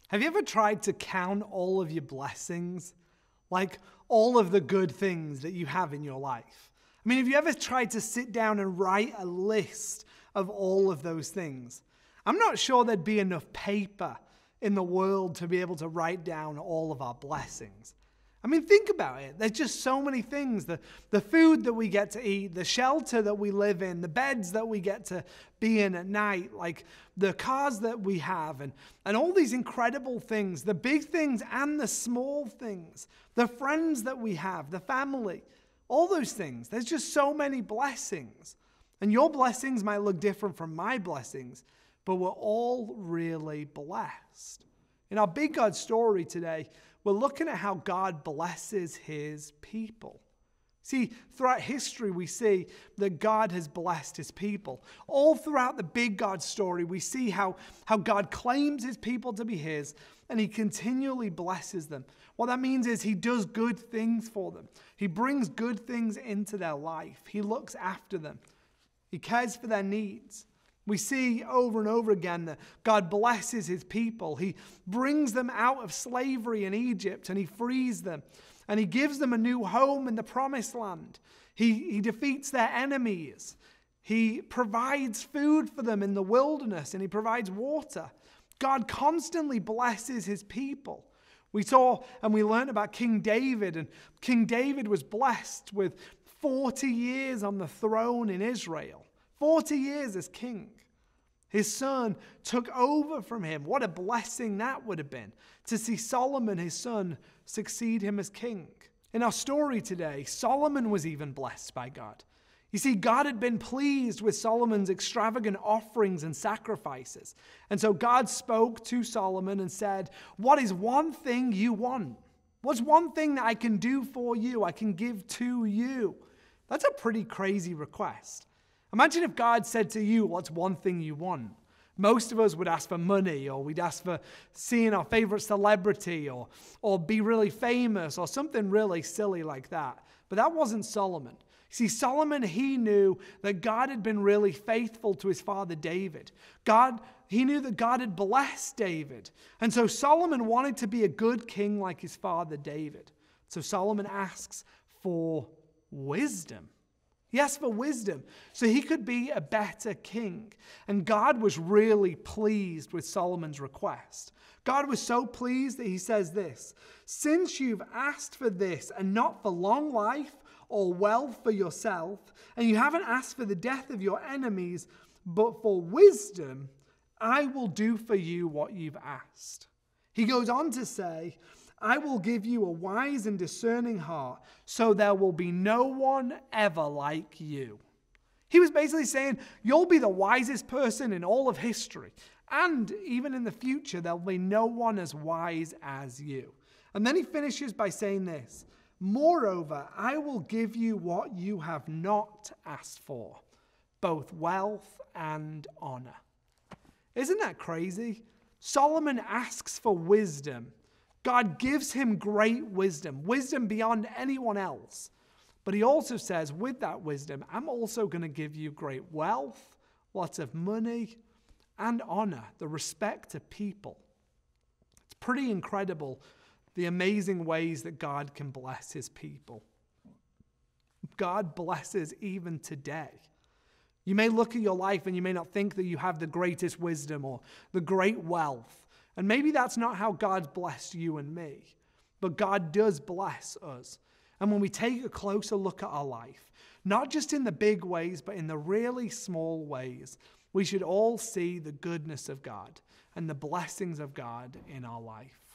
Have you ever tried to count all of your blessings? Like all of the good things that you have in your life? I mean, have you ever tried to sit down and write a list of all of those things? I'm not sure there'd be enough paper in the world to be able to write down all of our blessings. I mean, think about it. There's just so many things. The food that we get to eat, the shelter that we live in, the beds that we get to be in at night, like the cars that we have, and all these incredible things, the big things and the small things, the friends that we have, the family, all those things. There's just so many blessings. And your blessings might look different from my blessings, but we're all really blessed. In our Big God story today, we're looking at how God blesses his people. See, throughout history, we see that God has blessed his people. All throughout the Big God story, we see how God claims his people to be his, and he continually blesses them. What that means is he does good things for them. He brings good things into their life. He looks after them. He cares for their needs. We see over and over again that God blesses his people. He brings them out of slavery in Egypt and he frees them. And he gives them a new home in the promised land. He defeats their enemies. He provides food for them in the wilderness and he provides water. God constantly blesses his people. We saw and we learned about King David, and King David was blessed with 40 years on the throne in Israel. 40 years as king. His son took over from him. What a blessing that would have been to see Solomon, his son, succeed him as king. In our story today, Solomon was even blessed by God. You see, God had been pleased with Solomon's extravagant offerings and sacrifices. And so God spoke to Solomon and said, "What is one thing you want? What's one thing that I can do for you, I can give to you?" That's a pretty crazy request. Imagine if God said to you, "What's one thing you want?" Most of us would ask for money, or we'd ask for seeing our favorite celebrity, or be really famous, or something really silly like that. But that wasn't Solomon. See, Solomon, he knew that God had been really faithful to his father David. He knew that God had blessed David. And so Solomon wanted to be a good king like his father David. So Solomon asks for wisdom. He asked for wisdom so he could be a better king. And God was really pleased with Solomon's request. God was so pleased that he says this, "Since you've asked for this and not for long life or wealth for yourself, and you haven't asked for the death of your enemies, but for wisdom, I will do for you what you've asked." He goes on to say, "I will give you a wise and discerning heart, so there will be no one ever like you." He was basically saying, you'll be the wisest person in all of history. And even in the future, there'll be no one as wise as you. And then he finishes by saying this, "Moreover, I will give you what you have not asked for, both wealth and honor." Isn't that crazy? Solomon asks for wisdom. God gives him great wisdom, wisdom beyond anyone else. But he also says, with that wisdom, I'm also going to give you great wealth, lots of money, and honor, the respect to people. It's pretty incredible, the amazing ways that God can bless his people. God blesses even today. You may look at your life and you may not think that you have the greatest wisdom or the great wealth. And maybe that's not how God's blessed you and me. But God does bless us. And when we take a closer look at our life, not just in the big ways, but in the really small ways, we should all see the goodness of God and the blessings of God in our life.